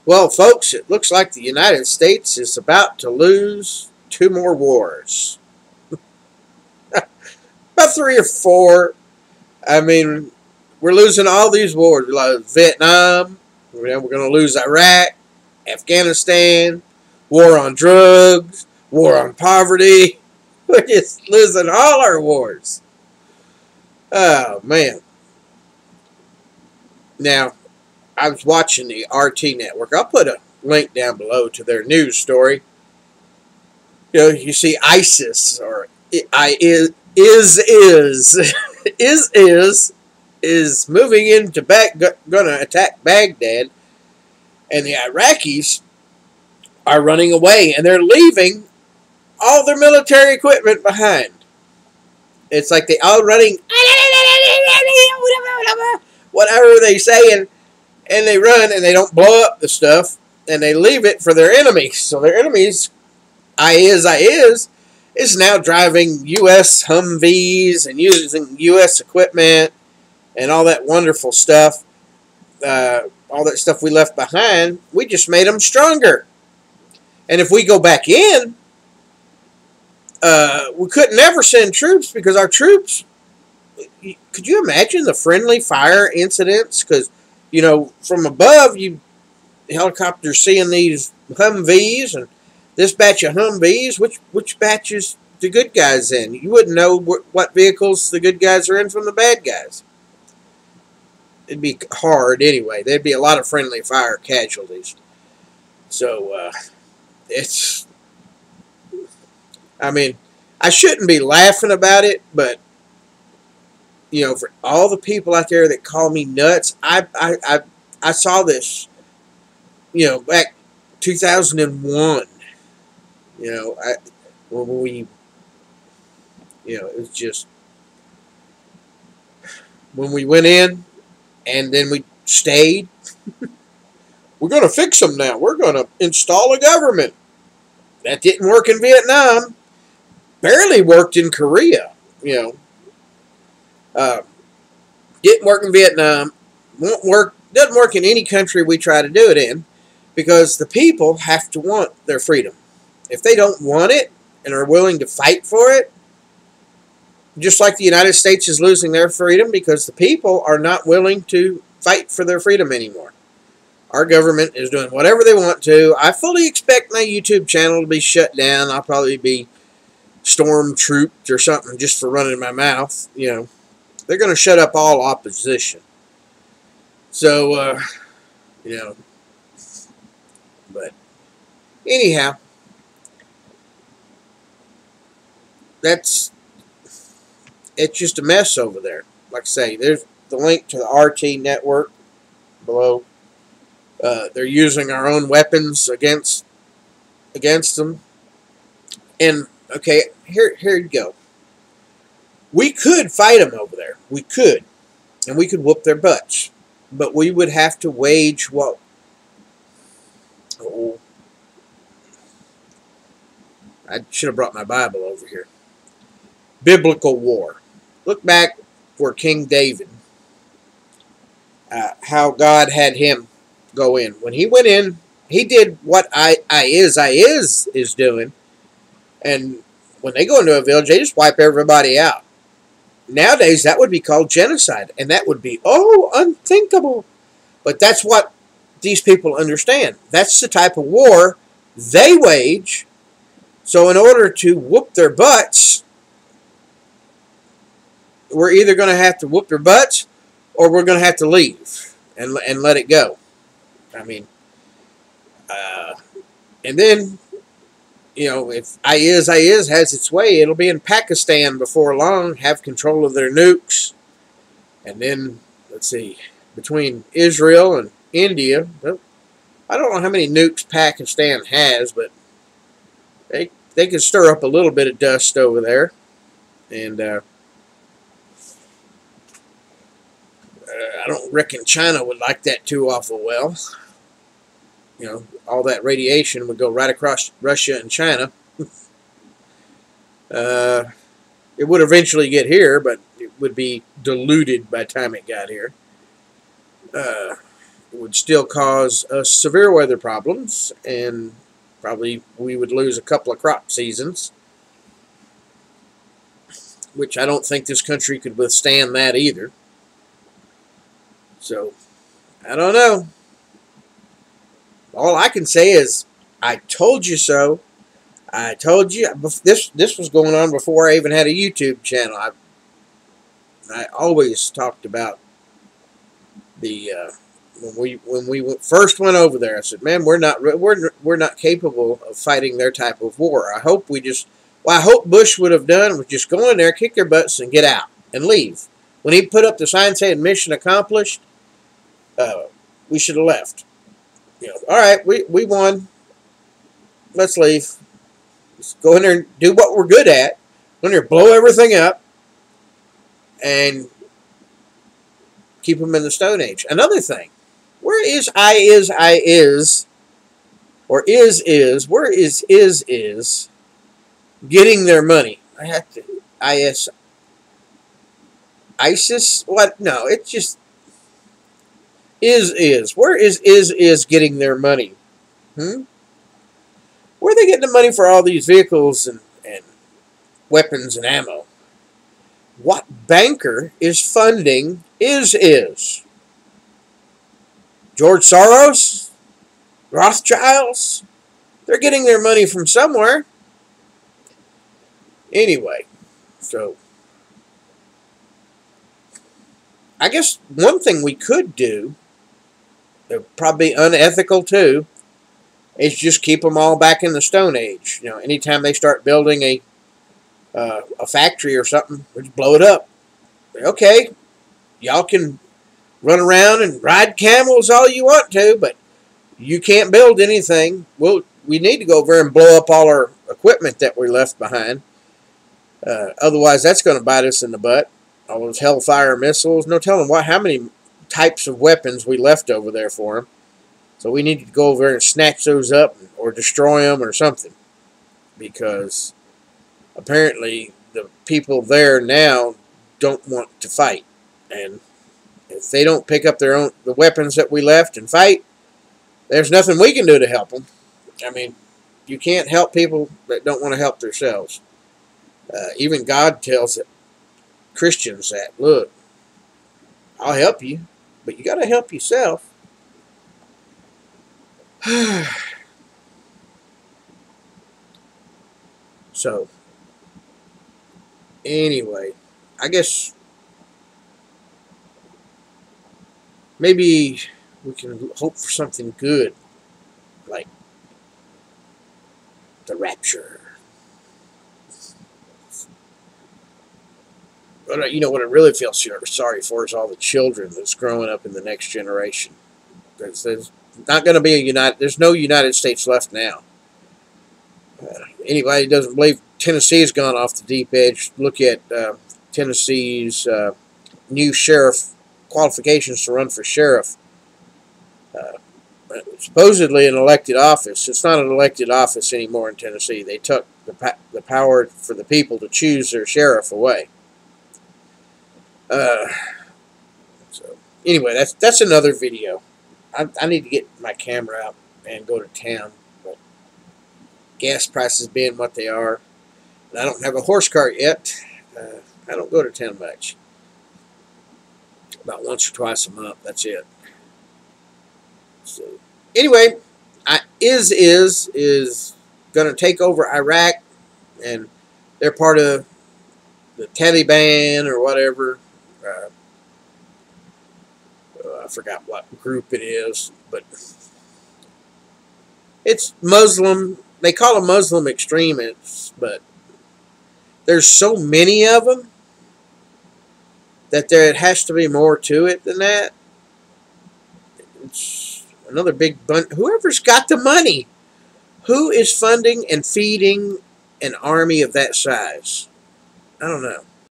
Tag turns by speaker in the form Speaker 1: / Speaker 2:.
Speaker 1: Well, folks, it looks like the United States is about to lose two more wars. About three or four. I mean, we're losing all these wars. We lost Vietnam. We're going to lose Iraq, Afghanistan, war on drugs, war on poverty. We're just losing all our wars. Oh, man. Now, I was watching the RT network. I'll put a link down below to their news story. You know, you see ISIS or is moving into going to attack Baghdad, and the Iraqis are running away, and they're leaving all their military equipment behind. It's like they all running, whatever they say, and they run, and they don't blow up the stuff, and they leave it for their enemies. So their enemies, is now driving U.S. Humvees and using U.S. equipment and all that wonderful stuff. All that stuff we left behind, we just made them stronger. And if we go back in, we couldn't ever send troops because our troops. Could you imagine the friendly fire incidents? Because, you know, from above, helicopters seeing these Humvees and this batch of Humvees. Which batch is the good guys in? You wouldn't know what vehicles the good guys are in from the bad guys. It'd be hard anyway. There'd be a lot of friendly fire casualties. So, it's. I mean, I shouldn't be laughing about it, but, you know, for all the people out there that call me nuts, I saw this, you know, back 2001. You know, when we, you know, it was just when we went in, and then we stayed. We're going to fix them now. We're going to install a government. That didn't work in Vietnam. Barely worked in Korea. You know, didn't work in Vietnam. Won't work. Doesn't work in any country we try to do it in, because the people have to want their freedom. If they don't want it and are willing to fight for it, just like the United States is losing their freedom because the people are not willing to fight for their freedom anymore. Our government is doing whatever they want to. I fully expect my YouTube channel to be shut down. I'll probably be stormtrooped or something just for running my mouth. You know, they're going to shut up all opposition. So, you know, but anyhow, it's just a mess over there. Like I say, there's the link to the RT network below. They're using our own weapons against them. And, okay, here you go. We could fight them over there. We could. And we could whoop their butts. But we would have to wage what? Oh, I should have brought my Bible over here. Biblical war. Look back for King David. How God had him go in. When he went in, he did what I is doing. And when they go into a village, they just wipe everybody out. Nowadays, that would be called genocide. And that would be, unthinkable. But that's what these people understand. That's the type of war they wage. So in order to whoop their butts, we're either going to have to whoop their butts or we're going to have to leave and let it go. I mean, and then, you know, if IS has its way, it'll be in Pakistan before long, have control of their nukes. And then, let's see, between Israel and India, well, I don't know how many nukes Pakistan has, but they can stir up a little bit of dust over there. And I don't reckon China would like that too awful well. You know, all that radiation would go right across Russia and China. It would eventually get here, but it would be diluted by the time it got here. it would still cause us severe weather problems, and probably we would lose a couple of crop seasons, which I don't think this country could withstand that either. So, I don't know. All I can say is, I told you so. I told you. This was going on before I even had a YouTube channel. I always talked about the when we first went over there. I said, "Man, we're not capable of fighting their type of war." I hope I hope Bush would have done was just go in there, kick their butts, and get out and leave. When he put up the sign saying "Mission accomplished," we should have left. All right, we won. Let's leave. Let's go in there and do what we're good at. Go in there, blow everything up, and keep them in the Stone Age. Another thing, where is or where is getting their money? I have to ISIS. What? No, it's just is. Where is getting their money? Where are they getting the money for all these vehicles and weapons and ammo? What banker is funding is? George Soros? Rothschilds? They're getting their money from somewhere. Anyway, so I guess one thing we could do, they're probably unethical too, is just keep them all back in the Stone Age. Anytime they start building a factory or something, we just blow it up. Okay, y'all can run around and ride camels all you want to, but you can't build anything. We need to go over and blow up all our equipment that we left behind. Otherwise, that's going to bite us in the butt. All those Hellfire missiles. No telling how many types of weapons we left over there for them. So we need to go over there and snatch those up or destroy them or something. Because apparently the people there now don't want to fight. And if they don't pick up the weapons that we left and fight, there's nothing we can do to help them. I mean, you can't help people that don't want to help themselves. Even God tells Christians that, look, I'll help you, but you got to help yourself. So, anyway, I guess maybe we can hope for something good, like the rapture. But what I really feel sorry for is all the children that's growing up in the next generation. There's not going to be there's no United States left now. Anybody who doesn't believe Tennessee's gone off the deep edge, look at Tennessee's new sheriff qualifications to run for sheriff. Supposedly an elected office. It's not an elected office anymore in Tennessee. They took the power for the people to choose their sheriff away. So anyway, that's another video. I need to get my camera out and go to town. But gas prices being what they are, and I don't have a horse cart yet. I don't go to town much. About once or twice a month. That's it. So anyway, is going to take over Iraq, and they're part of the Taliban or whatever. I forgot what group it is, but it's Muslim. They call them Muslim extremists, but there's so many of them that there has to be more to it than that. It's another big bunch. Whoever's got the money, who is funding and feeding an army of that size? I don't know.